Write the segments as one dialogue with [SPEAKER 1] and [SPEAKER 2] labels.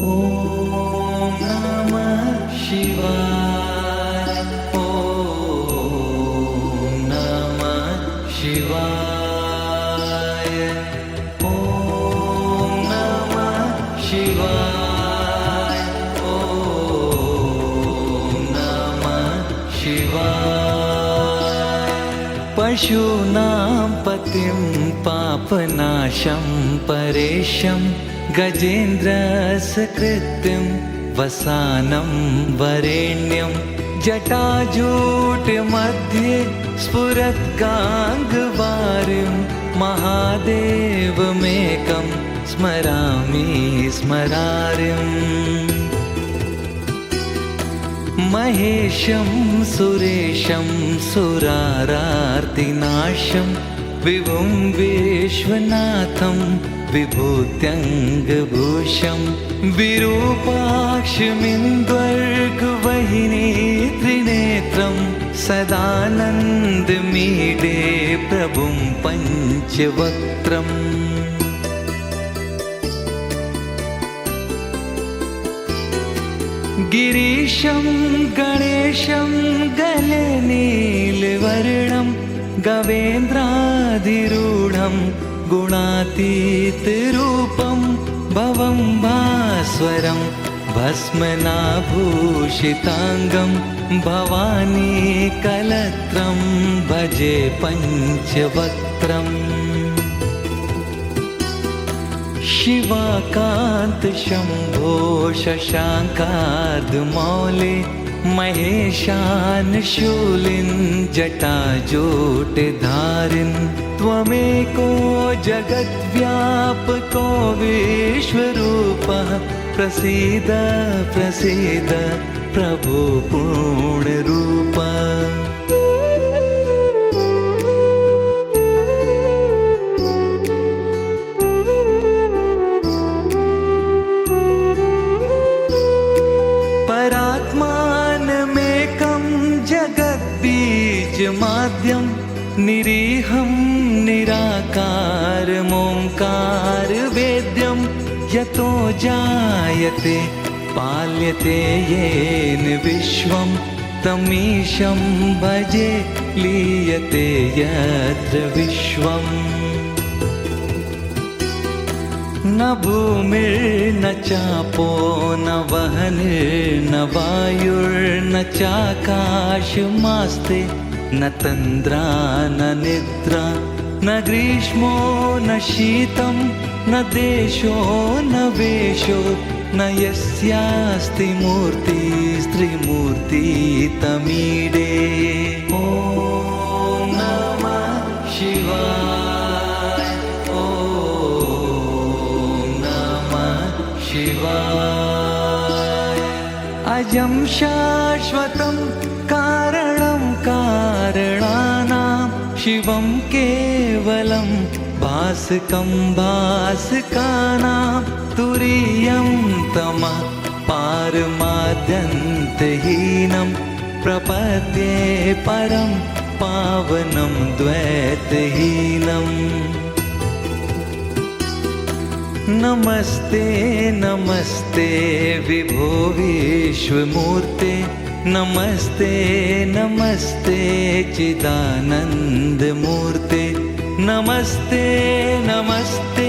[SPEAKER 1] ॐ नमः शिवाय। ॐ नमः शिवाय। ॐ नमः शिवाय। ॐ नमः शिवाय। पशूनां पतिं पापनाशं परेशं गजेन्द्रसकृत्यं वसानं वरेण्यं जटाजूटमध्ये स्फुरत्गाङ्गवारिं महादेवमेकं स्मरामि स्मरारिम्। महेशं सुरेशं सुरारार्तिनाशं विभुं विश्वनाथं विभूत्यङ्गभूषं विरूपाक्षमिन्द्वर्गवहिनी त्रिनेत्रं सदानन्दमीडे प्रभुं पञ्चवक्त्रम्। गिरीशं गणेशं गले नीलवर्णं गवेन्द्राधिरूढं गुणातीतरूपं भवं भास्वरं भस्मनाभूषिताङ्गं भवानी कलत्रं भजे पञ्चवक्त्रम्। शिवाकान्त शम्भो शशाङ्कार्धमौले महेशान् शूलिन् जटाजूटधारिन् त्वमेको जगद्व्यापको विश्वरूपः प्रसीद प्रसीद प्रभो पूर्णरूप। परात्मानमेकं जगद्बीजमाद्यं निरीहं निराकारमोङ्कारवेद्यं यतो जायते पाल्यते येन विश्वं तमीशं भजे लीयते यत्र विश्वम्। न भूमिर्न चापो न वह्निर्न वायुर्न चाकाशमास्ते न तन्द्रा न निद्रा न ग्रीष्मो न शीतं न देशो न वेशो न यस्यास्ति मूर्तिस्त्रिमूर्ति तमीडे। ॐ नमः शिवाय। ॐ नमः शिवाय। अजं शाश्वतं कारणं कारणानां शिवं केवलं भासकं भासकानां तुरीयं तमः पारमाद्यन्तहीनं प्रपद्ये परं पावनं द्वैतहीनम्। नमस्ते नमस्ते विभो विश्वमूर्ते नमस्ते नमस्ते चिदानन्दमूर्ते नमस्ते नमस्ते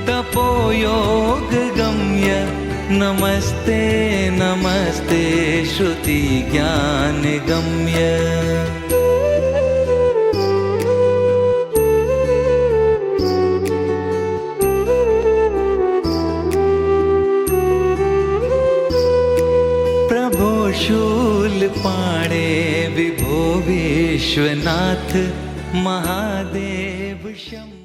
[SPEAKER 1] तपोयोगगम्य नमस्ते नमस्ते श्रुतिज्ञानगम्य। प्रभो शूलपाणे विभो विश्वनाथ महादेव शम्भो।